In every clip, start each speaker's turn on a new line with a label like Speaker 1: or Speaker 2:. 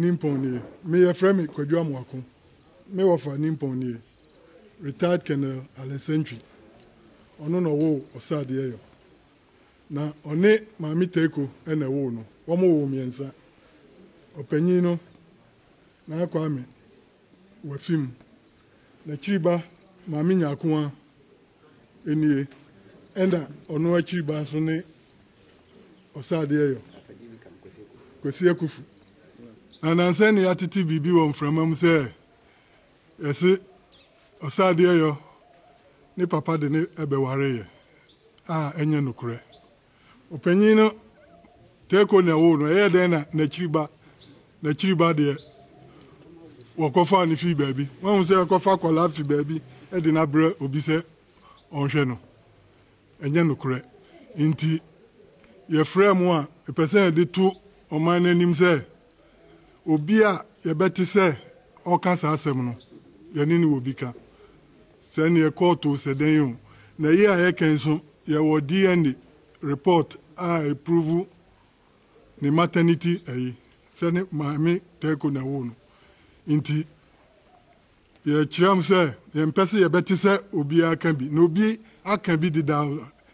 Speaker 1: nimponi me ya frame Kwadwo Amwako me wofa nimponi retired Colonel Alessandri ono no wo osade yo na one maami teko ena wo no wo mo wo miensa opanyin no na Akuapem wa film na chiriba maami nyakoa enie enda ono achiriba so ne osade yo kwesi akufu ananse ne atiti bibi wo mframam se ese osade yo ni papa de ne ebeware ye enye nokure opanyin no teko na wo no den na chiriba de wokofa ni fi baabi won se wokofa kola fi baabi de na bre obi se onhwe no enye nokure inti ye frame a person de to Omanhene se obi a ye beti se oka sa asem no ye ni obi ka se ne ye court se den yo na ye a ye kenso ye wo DNA report a approve ni maternity se ne maami teko na wo no inti ye chiam se ye mpese ye beti se obi aka bi na obi aka bi dida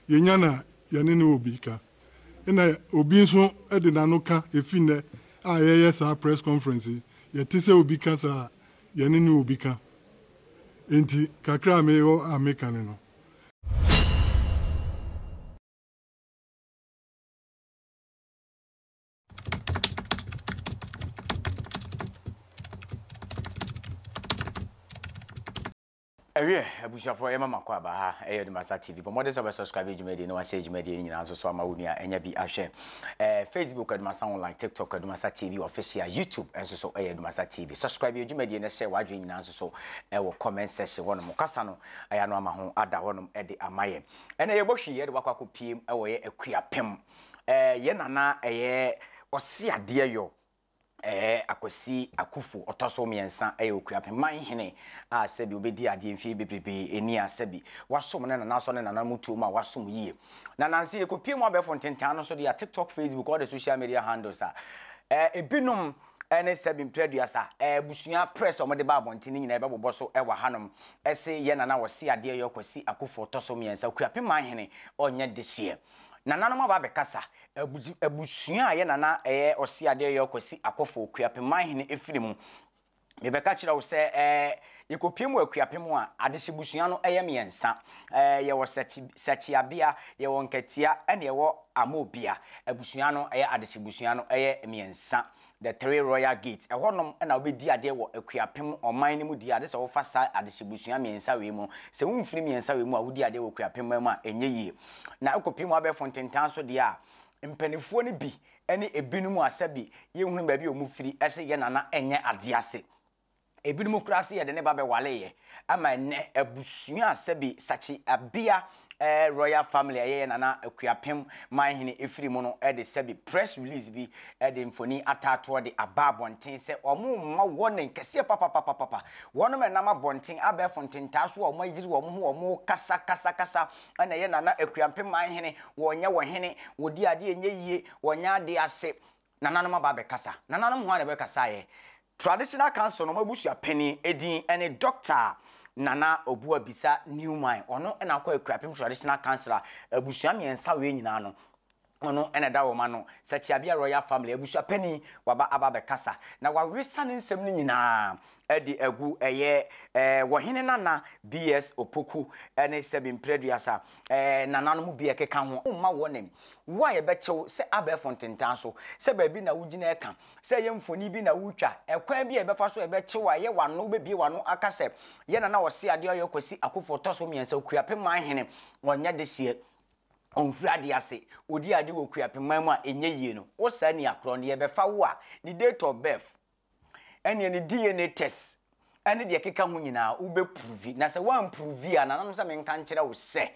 Speaker 1: ye nya na ye ni obi ka ina obi so de nanu ka efine a ye sa press conference ye ti se obi ka sa ye ni obi ka enti kakra me yo ameka ne no
Speaker 2: Abushafo yema makwa ba ha ADUMASA TV but more so subscribe jumedi no wa share jumedi nyina nso so amawuni a enya bi ahwe Facebook ADUMASA online TikTok ADUMASA TV official YouTube nso so ADUMASA TV subscribe jumedi na share wadwe nyina nso so wo comment section wono mukasa no aya no ama ho ada wono de amaye ena ye bohwi ye de wakwa piem wo ye Akuapem ye nana ose ade yo akwasi akufu otoso miensa Akuapem Omanhene a sebi obedi ade mfie bebrebe eni a sebi wasom ne nana so ne nana mutu ma wasom yie na nansi Akuapem abefo ntentan no so de TikTok Facebook all the social media handles ebinom ene sebi mpredua busua press omode ba abontini nyina ebebobo so ewa hanom ese ye nana wose ade yo kwasi akufu otoso miensa Akuapem Omanhene onye dehie nana no ba bekasa abusua ye nana ose ade yo kwasi akofo Akuapem Omanhene efirimu mebeka kira wo se Akuapem Akuapem a adehye busua no miensa ye wo sechiabia ye wo nkatia ene ye wo amobia abusua no adehye busua no miensa the three royal gates honom na obedi ade wo Akuapem Omanhene mu di ade se wo fasa adehye busua miensa we mu se wo mfiri miensa we mu a wodi ade wo Akuapem mu a enye yie na Akuapem abefo ntentan so de a mpanifo ne bi ene ebinum asabi ye hunu ba bi omufiri ese ye nana enye ade ase ebinum krase ye de ne ba be wale ye ama ne abusua asabi sachi abia royal family ye nana Akuapem Omanhene efiri mu no de sebi press release bi de mfoni atato de ababonten se omo ma wonen kese papa wono me nama bonten abefo ntentaso omo agiri omo kasa ana ye nana Akuapem Omanhene wonya wohene wodi ade enye yie wonya ade ase nana no ma be kasa nana no ho ane be kasa ye traditional council no mabusu apeni edin ene doctor Nana Obua Bisa Newman ono na akwa Akuapem traditional councilor abusua miensa we nyina no ono ena da wo ma no Sachiabia royal family abusua pani waba ababe kasa na wawesa ne nsem ni nyina edi agu wohene nana BS Opoku ene sebi mpreduasa nana no mu bi ekeka ho ma wonem wa ye bechew se abefo ntentan so se ba bi na wugina eka se ye mfoni bi na wutwa ekwan bi e befa so e bechew a ye wano be bi wano akase ye nana wo se ade ayo kwasi akofo toso miensa Akuapem Omanhene wonya de sie onfiri ade ase odi ade wo Akuapem mamu a enye yie no wo sa ni akro ne ye befa wo a ni date of birth ene ni DNA test ene de keka ho nyina wo be prove na se wan prove a nanam se menka nkere wo se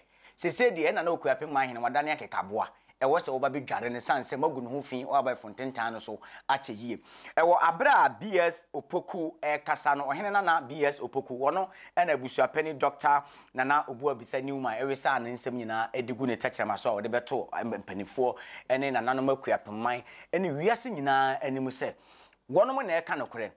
Speaker 2: de ena na Akuapem Omanhene wadane akekaboa ewo se wo ba bedware ne sanse magu no ho fi o aba fontentan no so ache yie ewo abra BS Opoku kasa no ohene na BS Opoku wono ena abusua pani doctor nana Obua Bisa Newman ewesa na nsem nyina edigu ne tachrama so wo de beto mpanifo ene nana no Akuapem man ene wiase nyina animu se wonom na eka nokore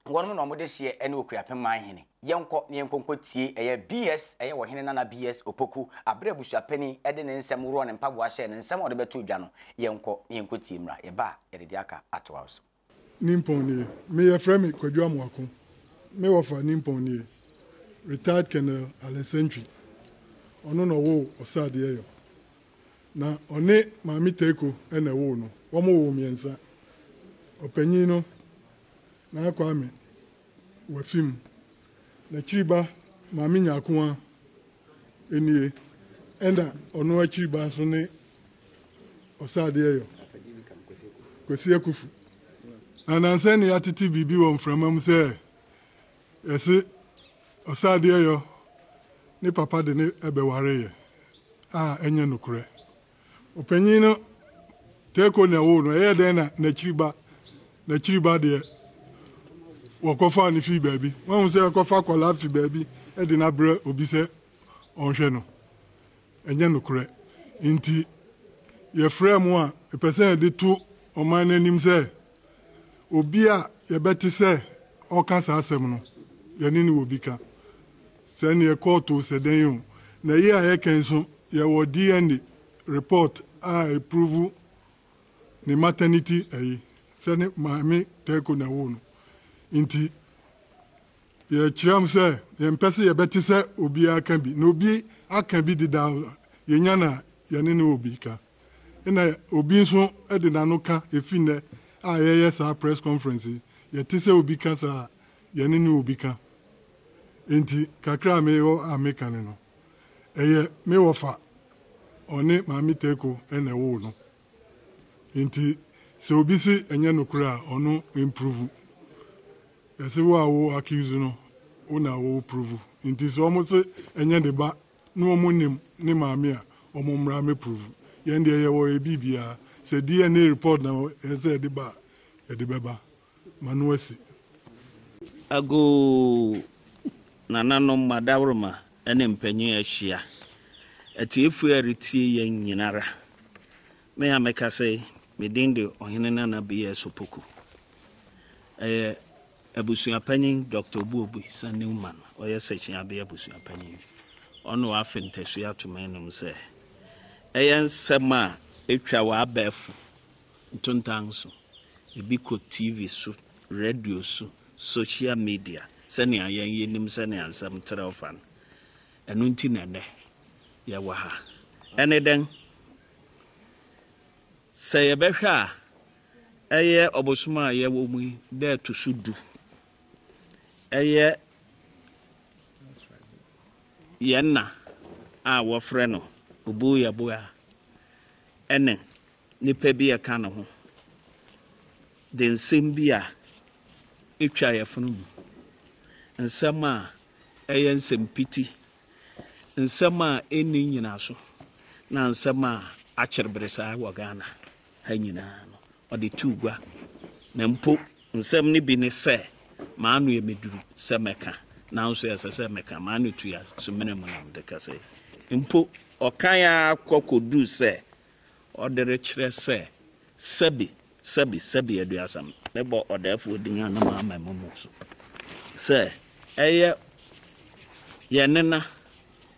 Speaker 2: wonom na omode hye ene Akuapem Omanhene yenko ne yenkonko tie eye BS eye wo hene na BS Opoku abre abusuapani ede ne nsem ro ne mpaboa hye ne nsem ode beto dwa no yenko ne yenko tie mra ye ba ye de aka atoa so
Speaker 1: nimpon ni me ye frame Kwadwo Amuako me wo fa nimpon ni retired Colonel Alessandri ono no wo osade eyo na one maami teko ene wo no wo mo wo miensa opanyin no na Akuapem wa film na chiriba maami nyakoa enie enda ono achiriba so ne osade eyo kwesi akufu ananse ne atiti bibi wo mframam se ese osade eyo ni papa de ne ebeware ye enye nokure opanyin no teko na wo no den na chiriba de wakofa ni fi baby won se wakofa kola fi baby e de na bre obi se onhwe no enye nokure inti ye frame a person de to oman nanim se obi a ye beti se o kan sa asem no ye ni obi ka se ne court se den yo na ye a ye kan so ye wo DNA report a approve ni maternity se ne maami teko na wo no inti ye chiam se ye mpese ye beti se obi aka bi no obi aka bi di da ye nya na ye ne obi ka ina obi so e di na no ka efi ne a ye sa press conference ye ti se obi ka sa ye ne obi ka inti kakra me yo ameka ne no eye me wo fa one maami teko ene wo no inti se obi si enye nokura ono improve ese wo accuse no una wo prove inti so almost enye de ba no omonim ni maami a omomra me prove ye nde ye wo e bibia se DNA report na ese de ba e de beba manuasi
Speaker 3: ago nananom madawroma ene mpanyin ahia atiefu aritie ye nyinara me ameka say me dinde ohene na BS Opoku abusuapanyin Dr. Buobu Saneuman oye section abe abusuapanyin ono afentesu atomanum se ensema etwa wa abefu ntontanso ebiko TV so radio so social media sani ayen yenim sani ansam trafan enunti nene ya waha eneden say ebehwa eye obosuma ye wo mu de to sudu eye yenna a wo frɛ no obu ya boa ene nipa bi aka no ho de nsem bi a etwa ye funu mu nsem a eye nsem piti nsem a eni nyina so na nsem a akyerbresa wo Ghana ha nyina no ode tugwa na mpo nsem ni bi ne se maanu ye meduru se meka na nso ye se meka maanu tu ya so menemu na de kase mpo okan ya kokodu se odere kire se sebi aduasam lebo odafu odin na ma mamu so se eye ye nena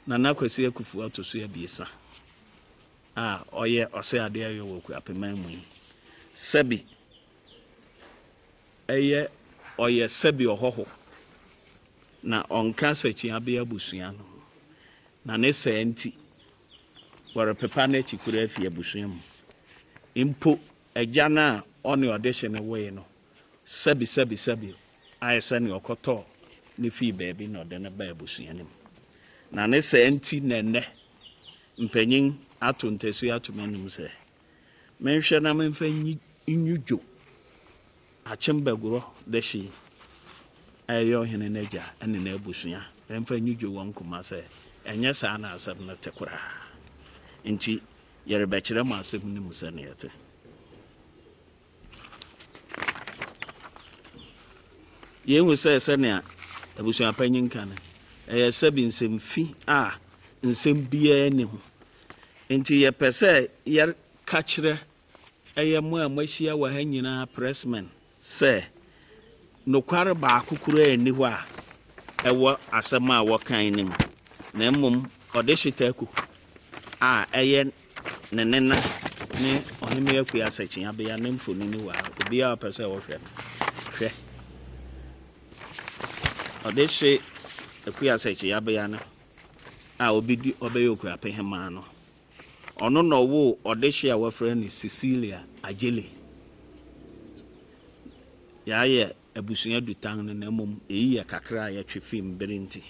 Speaker 3: na kwesi akufu atoso ya biesa oye ose ade ayo wo Akuapem mu sebi eye oye sebi ohoho na onka sachi abe abusua no na ne senti wore pepa na chikura afie abusua mu impo agya na oni audition we no sebi ayesa ne okoto ne fi baabi na ode na ba abusua nim na ne senti nene mpanyin ato ntesu atomanim se menhwe na menfa nyujo achembaguro deshi ayo hene naja ene na abusua menfa nyujo won kuma se enye sa na asab na tekura nti yere bekire ma asab ni musa ne yete yenwu se ne abusua panyin kan sabi nsem fi nsem bia ne ho nti ye pese ye ka kire eye mo amahia wa ha nyina pressmen se no kware ba akukura eni ho a ewo asema a wokan nim na mmom odeshitaku a eye nenena ne ohime akua asachi abeya ne mfoni ni wa obi a pese wo hwe odeshi akua asachi abeya no a obidi obeyoku apehema no ono no wo odeshi a wafra ni Cecilia Ajele ya abusunya dutan no na mom eyi kakra ya twefim berinti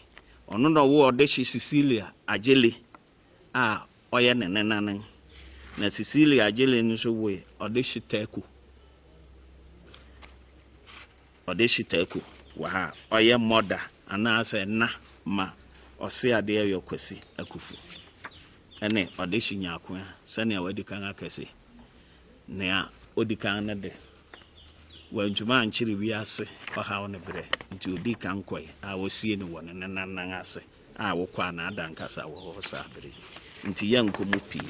Speaker 3: ono no wo odeshi Cecilia Ajele a oye nenenanen na Cecilia Ajele nso wo odeshi taku wa ha oye moda anase na ma ose ade ayo kwasi akufu ene odeshi nyakwa sane awadi kan akase ne odikan na de wanjuma anchiri wiase oha one bre nti odi kan koy a wosie ne won nan ase a wokwa na adankasa wo ho sa bre nti yankomu pi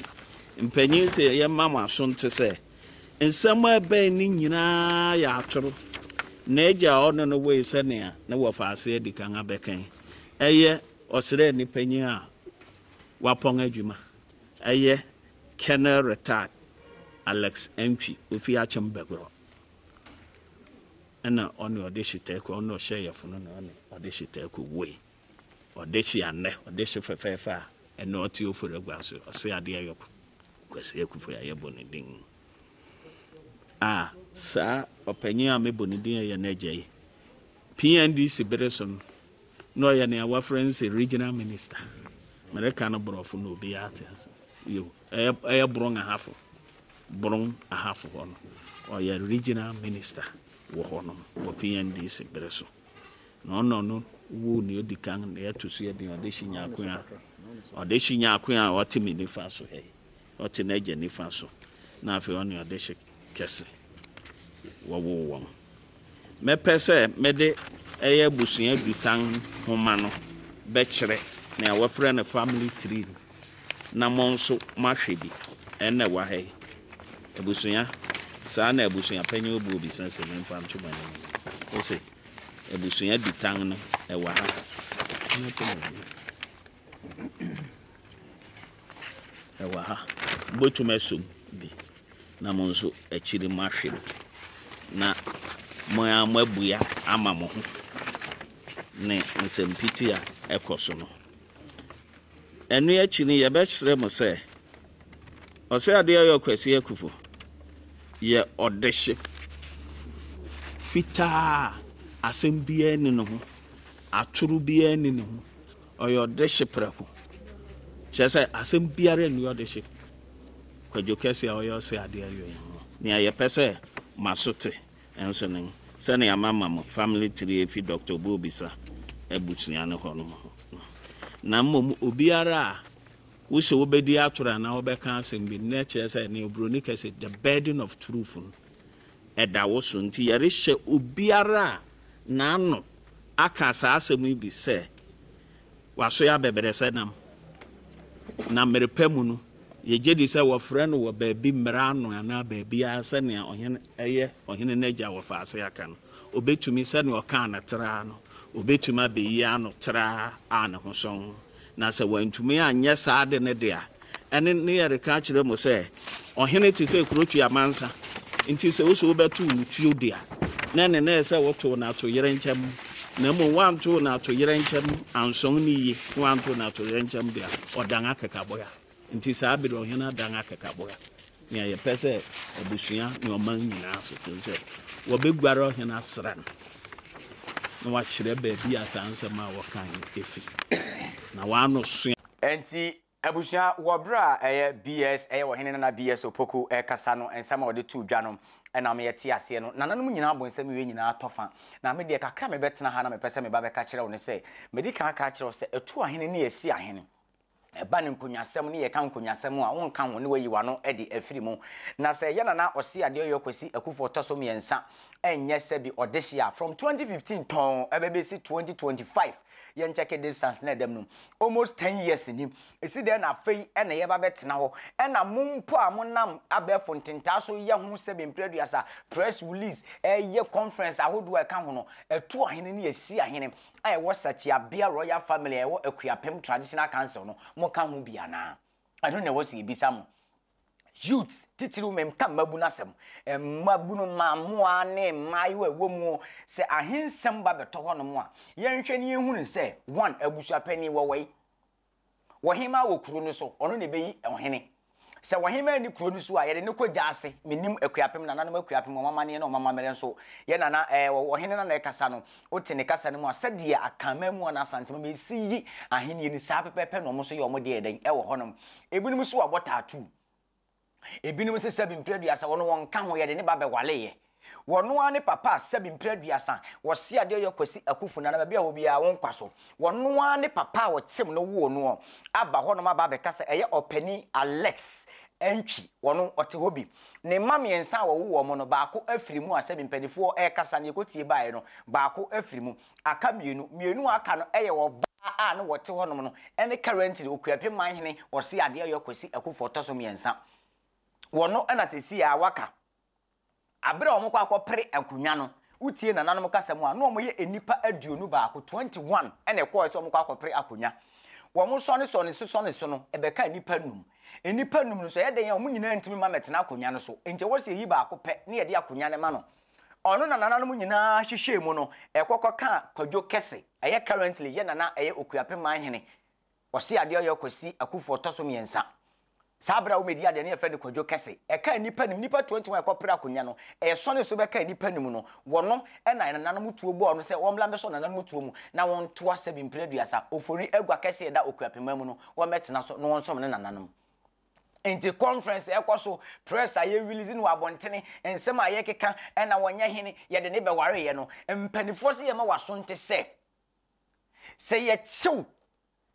Speaker 3: mpanyin se ye mama so nte se nsam aba ni nyina ya atoro na eja ono no we se ne na wo fa ase edi kan abekan eye osire ni panyin a wapong adwuma eye Kenel retired Alex MP ofi achem begro ana ono odeshitaku ono share funo na ono odeshitaku we odeshi ane odeshi fefefa eno oti ofure gwaso ose ade ayop kwese ekufo ya yeboni din sa opanyin a meboni din ya na jey PNDC Bereson no ya na our friends regional minister American brofo no bi atas yo bron a half one or ya regional minister wo hono wo PNDC Bereso no wo ni odikan na to so de odeshi nyakwa a otimi ni faso he oti na je ni faso na afi oni odeshi kese wo me pese me de eye busuya dutan homa no be kire na wa frɛ na family tree na monso mahwebi ene wa he ebusuya sa na ebusuya panyin obu obi sense ne mfa ntoma ne o se ebusuya dutan no e wa ha e wa ha botumeso bi na monso akiri mahwebi na moya mabuya ama mo ho ne nsempiti a ekoso no enu ya chini ye be kyerɛ mo sɛ ɔsɛ ade ayo kwasi akufo ye ɔdehye fita asɛm bia ni no ho atoro bia ni no ho ɔyɛ ɔdehye prako kyerɛ sɛ asɛm biara ni ɔdehye kwadwo kɛse a ɔyɛ ɔsɛ ade ayo ne ayɛ pɛ sɛ masote enso ne sɛ ne amama mo family tree fi Dr. Bobisa ebusuya ne ho no na mom obiara wo se wo bedi atora na wo beka asem bi na kire say ne obroni kase the burden of truth eda wo so nti yare hye obiara na ano aka sa asem bi se waso ya bebere se nam na merepemu no ye jedi se wo frɛ no wo ba bi mra ano na ba bi ase ne ohene nagia wo fa ase aka no obetumi se ne oka na tra no obetuma be yi ano tra ana ho son na se wantumi anya saade ne dia ene ne yare ka kire mo se ohene ti se kurotu amansa nti se wo so betu nutuo dia na ne na se woto na to yere nkyam na mo wanto na to yere nkyam anson ni yi wanto na to yere nkyam dia odan akakaboya nti sa abire ohene adan akakaboya ne ye pese abusuya ne oman nyina so tinse wo begware ohene asran na wa kire ba bi asanse ma wo kan efi na wa no so
Speaker 2: enti abusuya wo bra BS wo hene na BS opoku kasa no ensama wo de tu dwa no na me yete ase no nananom nyina abonsam we nyina tofa na me de kakra me betena ha na me pese me ba be ka kire wo ne se me di kan ka kire wo se etu ahene ne esi ahene eba ne nkunyasem ne ye kan nkunyasem a won kan wo ne wayi wa no de afiri mu na se ye na ose ade yokwasi akufo toso miensa enye se bi odehia from 2015 ton ebebesi 2025 yen check distance na dem no almost 10 years ni esi there na fei e na ye ba betena ho e na mumpo amonam abefo ntenta so ye ho se bempreduasa press release ye conference ahodo e ka ho no etu ahene ne yesi ahene aye wo sachi abia royal family e wo Akuapem traditional council no mo ka ho bia na I don't know what you bisa mo youth titiru mem tam mabunasem mabunu mamoa ne mayo ewomu se ahensem ba beto ho no mo a yenhwe ne ehunu se one abusuapani wo hima wo kuro no so ono ne beyi ohene se wo hima ni kuro no so a yede ne kogya ase menim Akuapem na nanom Akuapem mama ne mama mere so ye nana wo hene na ekasa no ote ne kasa no mu asade akama mu na asantema me siyi ahene ni sa pepepe no mo so ye omo de eden wo honom ebinum so abotatu ebinum se sebimpreduasa wono won ka ho yede ne ba be waleye wono ane papa sebimpreduasa wo se ade yokwasi akufu na ba bia wo bia won kwaso wono ane papa wo chim no wo no aba hono ma ba be kasa eye opani Alex entwi wono ote hobi ne mame ensa wo mo no baako afirimu a sebimpanifo kasa ne kotie bae no baako afirimu aka mienu aka no eye wo a no wote hono no ene currently Akuapem manhene wo se ade yokwasi akufu otoso miensa wono ana sesi a waka abre omo kwa akopre akunwa no utie na nanom kasam a no omo ye enipa aduonu baako 21 ene ko eto omo kwa akopre akunwa wo mo so ne so no ebeka enipa num no so ye den ya omo nyina ntimi ma metena akunwa no so enti wo se yi baako pe ne ye de akunwa ne ma no ono na nanom nyina hwehwe mu no ekokọ ka kwadwo kese eye currently ye nana eye Akuapem manhene wo se ade yokwasi akufu otoso miensa sabra o media de ne fe de kwadwo kese e ka nipa 21 e kopra akonya no e so ne so be ka nipa nim no wono e na nanom tuo bo no se womla be so nanom tuo mu na won to asebimpreduasa ofori egwa kese e da Akuapem mu no wo metena so no won so ne nanom enti conference e kwaso press aye release no abontene ensem aye keka e na wonya hene ye de ne be ware ye no empanifo se ye ma waso nte se ye chiw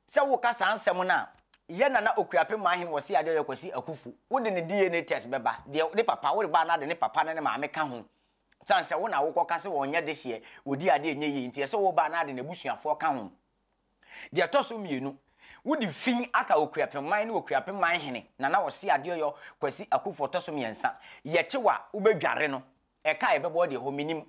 Speaker 2: se wo kasa ansem na ye nana Akuapem manhene wo se ade yokwasi akufu wo de ne DNA test beba de papa wo ba na de ne papa na ne maame ka ho sanse wo na wo kokase wo nya de hye odi ade enye yi nti se wo ba na de ne busuafo ka ho de toso mienu wo di fin aka Akuapem man ne Akuapem manhene nana wo se ade yokwasi akufu toso miensa ye chewa wo bedware no e ka e bebo de ho minim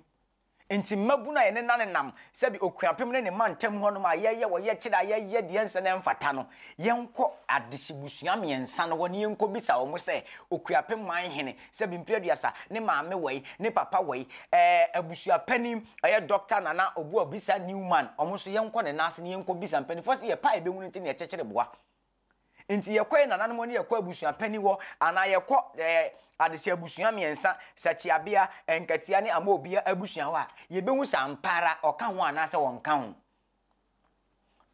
Speaker 2: enti mabuna ye ne nanenam sebi Akuapem ne mantam ho no ma ye wo ye kira ye de ense ne mfata no yenko adesibusua miensa no woni yenko bisa wo mo se Akuapem manhene sebi mpreduasa ne maame wei ne papa wei abusua panim aye doctor nana obu obisa Newman omo so yenko ne nase ne yenko bisa mpani fo se ye pa ebe hunu nti ne chekere boa enti ye kwai nana no ne ye kwa abusua pani wo ana ye ko adese abusua miensa sachi abia enkatia ne ama obia abusua ho a yebehu sampara oka ho anase wonka ho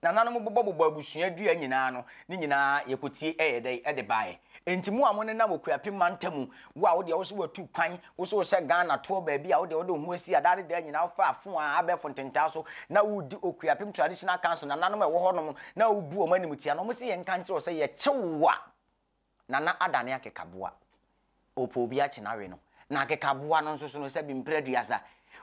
Speaker 2: nananom bobo abusua dua nyina no ne nyina yekotie eyedai ede bae entimu amo ne nam Akuapem mantamu wo a wo de wo so watu kwan wo so hye Ghana to ba bia wo de ho asi adade de nyina fa afo a abefo ntenta so na wo di Akuapem traditional council nananom e wo honom na wo bu omanimutia no mo se ye nka nkire so ye kyewa nana adane akekaboa opo bia chinawe no na akekaboa no nso so no se bimpreduasa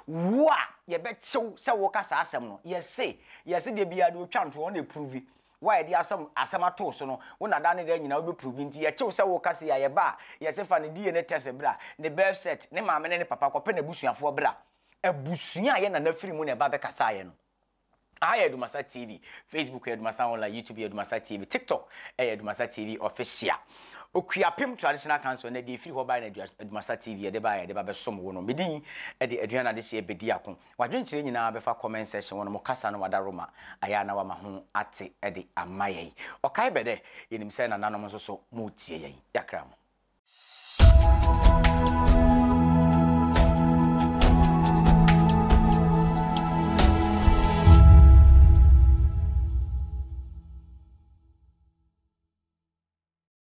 Speaker 2: wa ye be kyew se wo kasa asem no ye se de bia de otwa nto on e prove why de asem ato so no wo na da ne de nyina wo be prove nti ye kyew se wo kasa ya ye ba ye se fa ne die ne test bra ne birth set ne maame ne papa ko pe na busuafo bra abusua ye na firi mu ne ba be kasa ye no ADUMASA TV, Facebook ADUMASA online, YouTube ADUMASA TV, TikTok ADUMASA TV official. Akuapem traditional council na dey free ho by na ADUMASA TV de ba be som wo no medin e de aduana de se bedi akon wadwenkyere nyina be fa comment section wo no kasa no wada roma aya na wa ma ho ate e de amaye okai bede yenim se na nanom so mu tie yen yakra mo